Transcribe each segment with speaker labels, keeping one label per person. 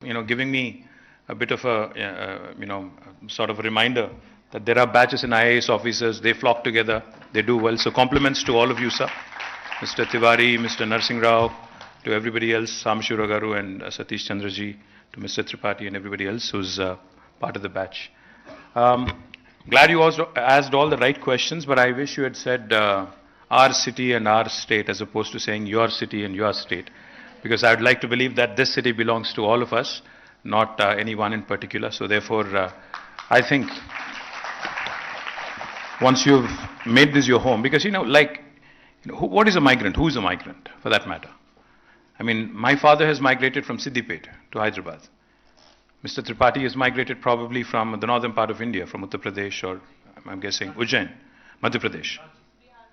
Speaker 1: giving me a bit of a, sort of a reminder that there are batches in IAS officers, they flock together, they do well. So compliments to all of you, sir. Mr. Tiwari, Mr. Narsingh Rao, to everybody else, Samshura Garu and Satish Chandraji, to Mr. Tripathi and everybody else who's part of the batch. Glad you also asked all the right questions, but I wish you had said our city and our state as opposed to saying your city and your state. Because I would like to believe that this city belongs to all of us, not any one in particular. So therefore, I think once you've made this your home, because what is a migrant? Who is a migrant, for that matter? I mean, my father has migrated from Siddipet to Hyderabad. Mr. Tripathi has migrated probably from the northern part of India, from Uttar Pradesh or, I'm guessing, Ujjain, Madhya Pradesh.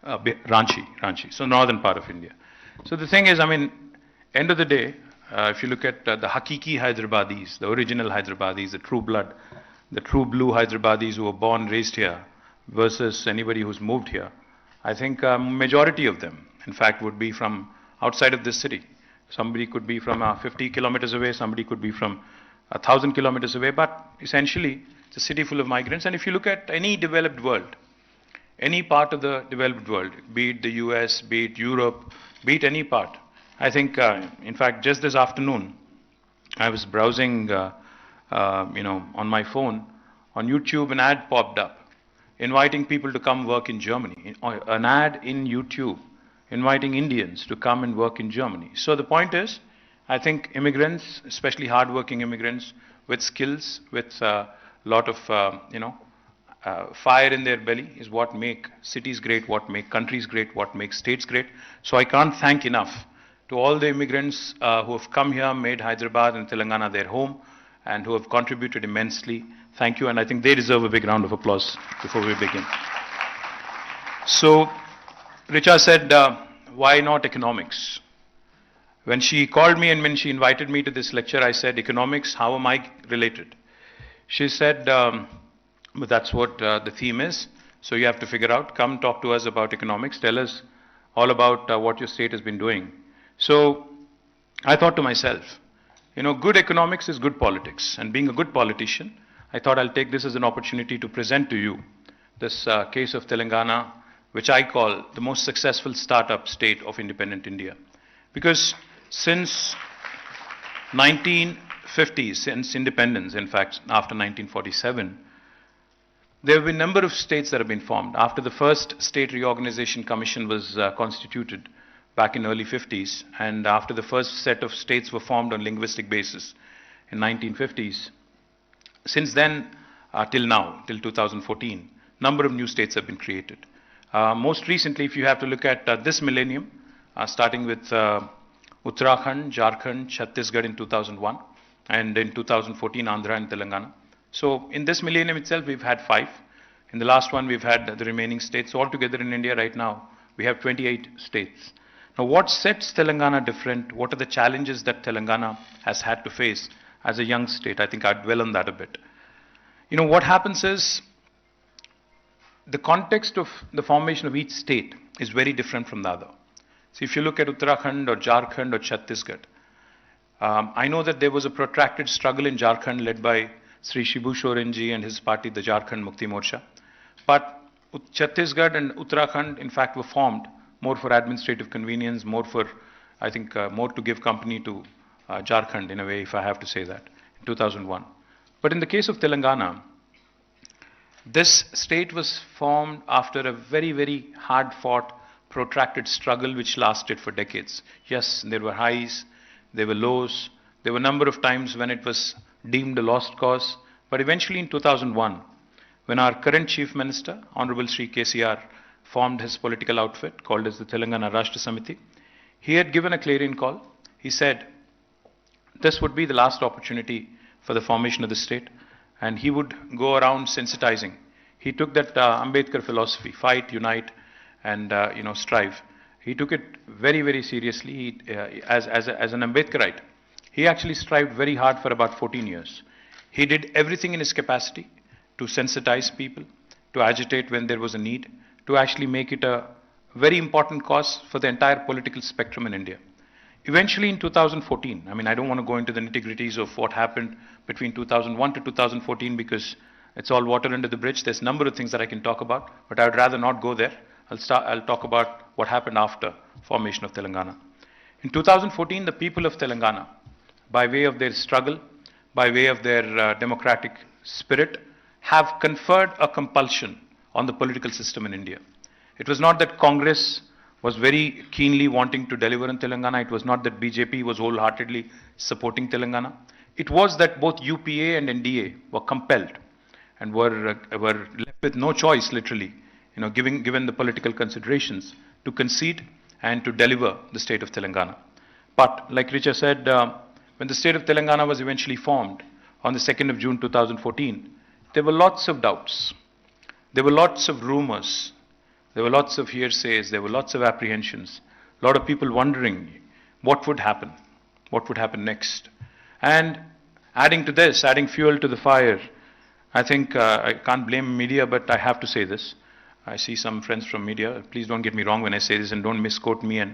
Speaker 1: Ranchi, so northern part of India. So the thing is, end of the day, if you look at the Hakiki Hyderabadis, the original Hyderabadis, the true blood, the true blue Hyderabadis who were born, raised here, versus anybody who's moved here, I think majority of them, in fact, would be from outside of this city. Somebody could be from 50 kilometers away, somebody could be from 1,000 kilometers away, but essentially, it's a city full of migrants. And if you look at any developed world, any part of the developed world, be it the US, be it Europe, be it any part, I think, in fact, just this afternoon, I was browsing, on my phone, on YouTube, an ad popped up, inviting people to come work in Germany. An ad in YouTube, inviting Indians to come and work in Germany. So the point is, I think immigrants, especially hardworking immigrants, with skills, with a lot of, fire in their belly is what make cities great, what make countries great, what makes states great. So I can't thank enough to all the immigrants who have come here, made Hyderabad and Telangana their home, and who have contributed immensely. Thank you, and I think they deserve a big round of applause before we begin. So, Richa said, why not economics? When she called me and when she invited me to this lecture, I said, economics, how am I related? She said, but that's what the theme is, so you have to figure out, come talk to us about economics, tell us all about what your state has been doing. So I thought to myself, good economics is good politics, and being a good politician, I thought I'll take this as an opportunity to present to you this case of Telangana, which I call the most successful startup state of independent India. Because since 1950s, since independence, in fact, after 1947, there have been a number of states that have been formed. After the first State Reorganization Commission was constituted back in early 50s, and after the first set of states were formed on linguistic basis in 1950s, since then till now, till 2014, number of new states have been created. Most recently, if you have to look at this millennium, starting with Uttarakhand, Jharkhand, Chhattisgarh in 2001, and in 2014, Andhra and Telangana. So in this millennium itself, we've had 5. In the last one, we've had the remaining states. Altogether in India right now, we have 28 states. Now, what sets Telangana different? What are the challenges that Telangana has had to face as a young state? I think I'd dwell on that a bit. What happens is, the context of the formation of each state is very different from the other. So if you look at Uttarakhand or Jharkhand or Chhattisgarh, I know that there was a protracted struggle in Jharkhand led by Sri Shibu Sorenji and his party, the Jharkhand Mukti Morcha. But Chhattisgarh and Uttarakhand, in fact, were formed more for administrative convenience, more for, I think, more to give company to Jharkhand, in a way, if I have to say that, in 2001. But in the case of Telangana, this state was formed after a very, very hard-fought, protracted struggle which lasted for decades. Yes, there were highs, there were lows, there were a number of times when it was deemed a lost cause, but eventually in 2001, when our current Chief Minister, Honorable Sri KTR, formed his political outfit called as the Telangana Rashtra Samiti, he had given a clarion call. He said this would be the last opportunity for the formation of the state, and he would go around sensitizing. He took that Ambedkar philosophy, fight, unite, and strive. He took it very, very seriously. As an Ambedkarite, he actually strived very hard for about 14 years. He did everything in his capacity to sensitize people, to agitate when there was a need, to actually make it a very important cause for the entire political spectrum in India. Eventually in 2014, I mean, I don't want to go into the nitty-gritties of what happened between 2001 to 2014 because it's all water under the bridge. There's a number of things that I can talk about, but I would rather not go there. I'll talk about what happened after formation of Telangana. In 2014, the people of Telangana, by way of their struggle, by way of their democratic spirit, have conferred a compulsion on the political system in India. It was not that Congress was very keenly wanting to deliver in Telangana. It was not that BJP was wholeheartedly supporting Telangana. It was that both UPA and NDA were compelled and were left with no choice, literally, given the political considerations, to concede and to deliver the state of Telangana. But, like Richa said, when the state of Telangana was eventually formed on the 2nd of June 2014, there were lots of doubts. There were lots of rumors. There were lots of hearsays, there were lots of apprehensions, a lot of people wondering what would happen next. And adding to this, adding fuel to the fire, I think I can't blame media, but I have to say this. I see some friends from media, please don't get me wrong when I say this and don't misquote me and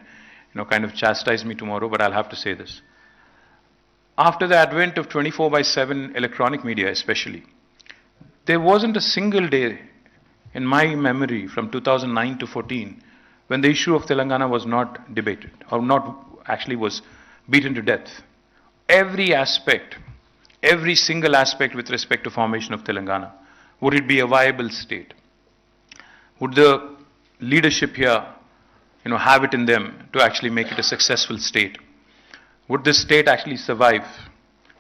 Speaker 1: kind of chastise me tomorrow, but I'll have to say this. After the advent of 24/7 electronic media especially, there wasn't a single day in my memory from 2009 to 14, when the issue of Telangana was not debated, or not actually was beaten to death. Every aspect, every single aspect with respect to formation of Telangana, would it be a viable state? Would the leadership here, have it in them to actually make it a successful state? Would this state actually survive?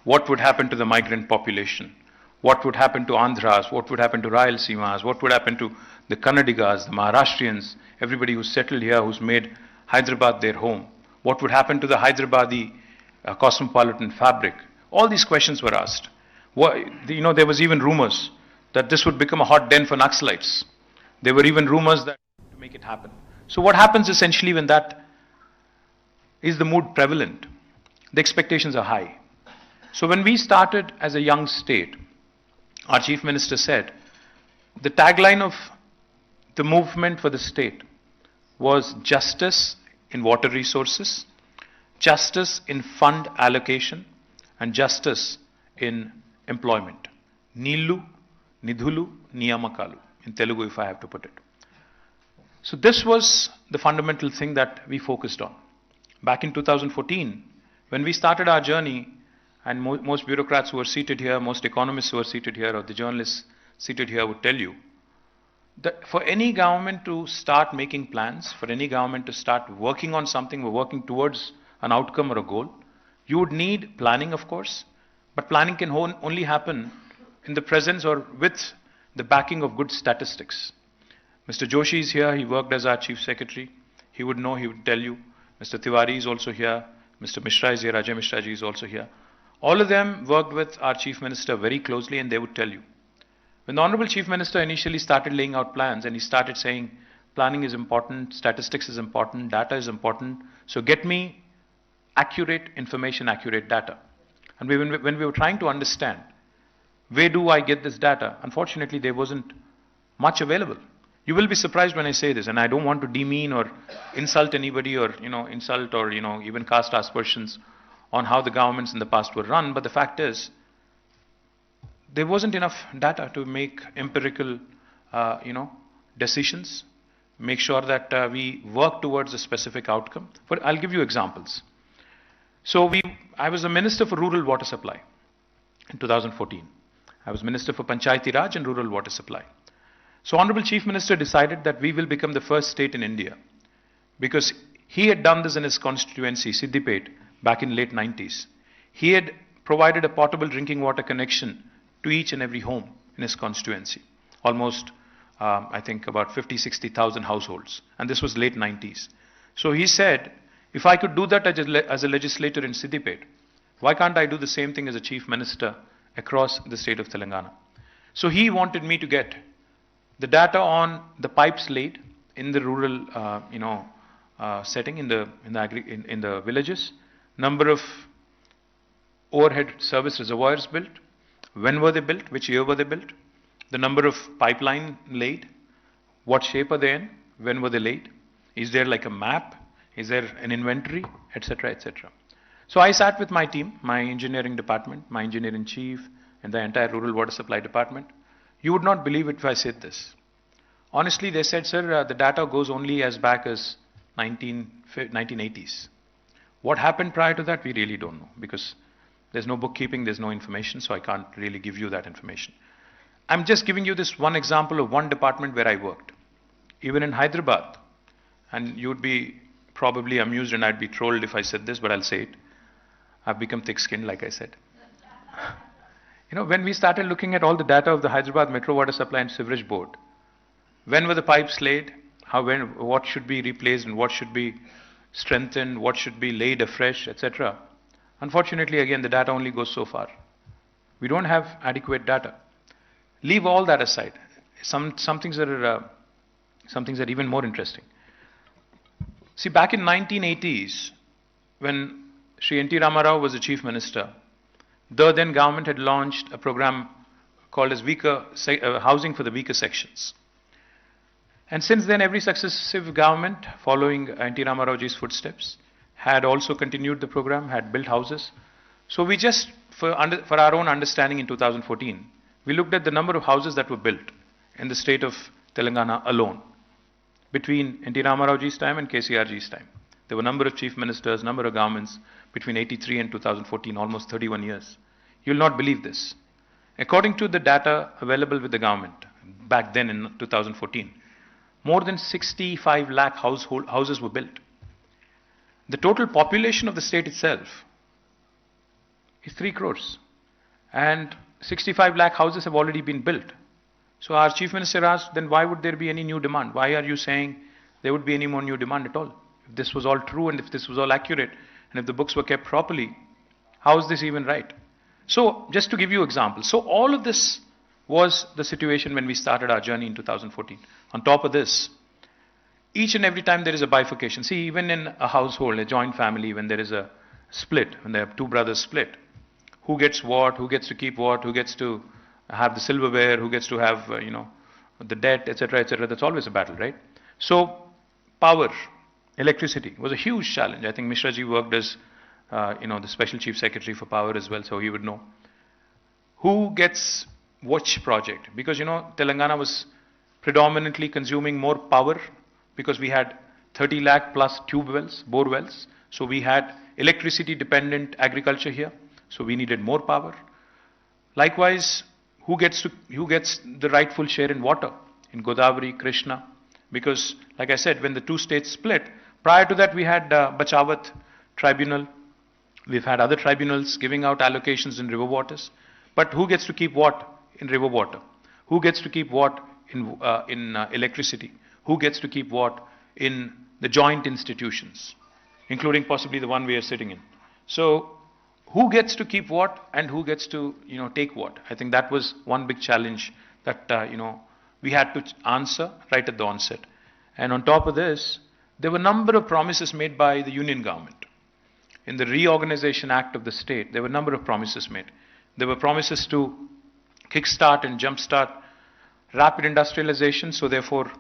Speaker 1: What would happen to the migrant population? What would happen to Andhras? What would happen to Rayalaseemas? What would happen to the Kannadigas, the Maharashtrians, everybody who's settled here, who's made Hyderabad their home? What would happen to the Hyderabadi cosmopolitan fabric? All these questions were asked. There was even rumors that this would become a hot den for Naxalites. There were even rumors that to make it happen. So what happens essentially when that is the mood prevalent? The expectations are high. So when we started as a young state, our Chief Minister said, the tagline of the movement for the state was justice in water resources, justice in fund allocation, and justice in employment. Neelu, Nidhulu, Niyamakalu, in Telugu if I have to put it. So this was the fundamental thing that we focused on. Back in 2014, when we started our journey, and most bureaucrats who are seated here, most economists who are seated here, or the journalists seated here would tell you that for any government to start making plans, for any government to start working on something or working towards an outcome or a goal, you would need planning, of course, but planning can only happen in the presence or with the backing of good statistics. Mr. Joshi is here, he worked as our Chief Secretary, he would know, he would tell you. Mr. Tiwari is also here, Mr. Mishra is here, Ajay Mishra ji is also here. All of them worked with our Chief Minister very closely and they would tell you. When the Honorable Chief Minister initially started laying out plans and he started saying planning is important, statistics is important, data is important, so get me accurate information, accurate data. And when we were trying to understand where do I get this data, unfortunately there wasn't much available. You will be surprised when I say this, and I don't want to demean or insult anybody or insult or even cast aspersions on how the governments in the past were run, but the fact is, there wasn't enough data to make empirical, decisions, make sure that we work towards a specific outcome. I'll give you examples. So I was the Minister for Rural Water Supply in 2014. I was Minister for Panchayati Raj and Rural Water Supply. So Honorable Chief Minister decided that we will become the first state in India, because he had done this in his constituency, Siddipet, back in late 90s. He had provided a portable drinking water connection to each and every home in his constituency. Almost, I think, about 50,000-60,000 households. And this was late 90s. So he said, if I could do that as a legislator in Siddipet, why can't I do the same thing as a Chief Minister across the state of Telangana? So he wanted me to get the data on the pipes laid in the rural, setting, in the villages, number of overhead service reservoirs built, when were they built, which year were they built, the number of pipeline laid, what shape are they in, when were they laid, is there like a map Is there an inventory, etc., etc.? So I sat with my team, my engineering department, my engineering chief, and the entire rural water supply department. You would not believe it if I said this. Honestly, they said, sir, the data goes only as back as 1980s. What happened prior to that, we really don't know, because there's no bookkeeping, there's no information, so I can't really give you that information. I'm just giving you this one example of one department where I worked. Even in Hyderabad, and you'd be probably amused and I'd be trolled if I said this, but I'll say it. I've become thick-skinned, like I said. When we started looking at all the data of the Hyderabad Metro Water Supply and Sewerage Board, when were the pipes laid, what should be replaced and what should be strengthened, what should be laid afresh, etc. Unfortunately, again, the data only goes so far. We don't have adequate data. Leave all that aside. Some things are even more interesting. See, back in 1980s, when Sri N.T. Ramarao was the Chief Minister, the then government had launched a program called as Housing for the Weaker Sections. And since then, every successive government following N.T. Ramaraoji's footsteps had also continued the program, had built houses. So we just, for our own understanding in 2014, we looked at the number of houses that were built in the state of Telangana alone between N.T. Ramaraoji's time and KCRG's time. There were a number of chief ministers, number of governments between 83 and 2014, almost 31 years. You'll not believe this. According to the data available with the government back then in 2014, more than 65 lakh houses were built. The total population of the state itself is 3 crores. And 65 lakh houses have already been built. So our Chief Minister asked, then why would there be any new demand? Why are you saying there would be any more new demand at all? If this was all true and if this was all accurate and if the books were kept properly, how is this even right? So just to give you examples. So all of this was the situation when we started our journey in 2014. On top of this, each and every time there is a bifurcation. See, even in a household, a joint family, when there is a split, when there are two brothers split, who gets what, who gets to keep what, who gets to have the silverware, who gets to have, the debt, etc., etc. That's always a battle, right? So, power, electricity was a huge challenge. I think Mishra ji worked as, the Special Chief Secretary for Power as well, so he would know. Who gets which project? Because, Telangana was predominantly consuming more power because we had 30 lakh plus tube wells, bore wells. So we had electricity dependent agriculture here. So we needed more power. Likewise, who gets the rightful share in water? In Godavari, Krishna. Because, like I said, when the two states split, prior to that we had Bachawat Tribunal. We've had other tribunals giving out allocations in river waters. But who gets to keep what in river water? Who gets to keep what in electricity? Who gets to keep what in the joint institutions, including possibly the one we are sitting in? So, who gets to keep what and who gets to, take what? I think that was one big challenge that, we had to answer right at the onset. And on top of this, there were a number of promises made by the union government. In the Reorganization Act of the state, there were a number of promises made. There were promises to kickstart and jumpstart rapid industrialization, so therefore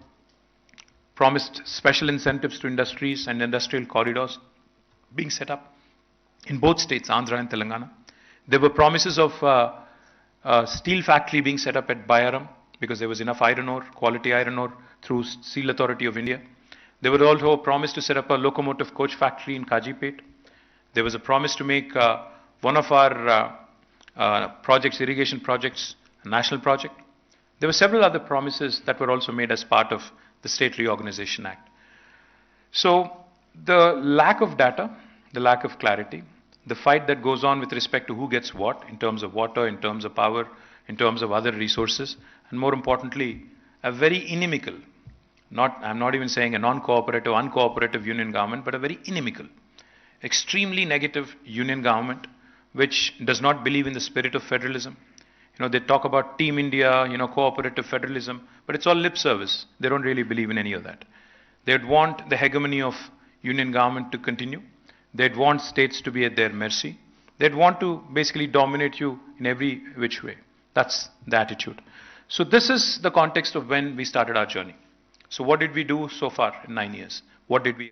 Speaker 1: promised special incentives to industries and industrial corridors being set up in both states, Andhra and Telangana. There were promises of a steel factory being set up at Bayaram because there was enough iron ore, quality iron ore through Steel Authority of India. There was also a promise to set up a locomotive coach factory in Kajipet. There was a promise to make one of our projects, irrigation projects, a national project. There were several other promises that were also made as part of the State Reorganization Act. So the lack of data, the lack of clarity, the fight that goes on with respect to who gets what in terms of water, in terms of power, in terms of other resources, and more importantly, a very inimical, I'm not even saying a non-cooperative, uncooperative union government, but a very inimical, extremely negative union government, which does not believe in the spirit of federalism. They talk about Team India, cooperative federalism, but it's all lip service. They don't really believe in any of that. They'd want the hegemony of union government to continue. They'd want states to be at their mercy. They'd want to basically dominate you in every which way. That's the attitude. So this is the context of when we started our journey. So what did we do so far in 9 years? What did we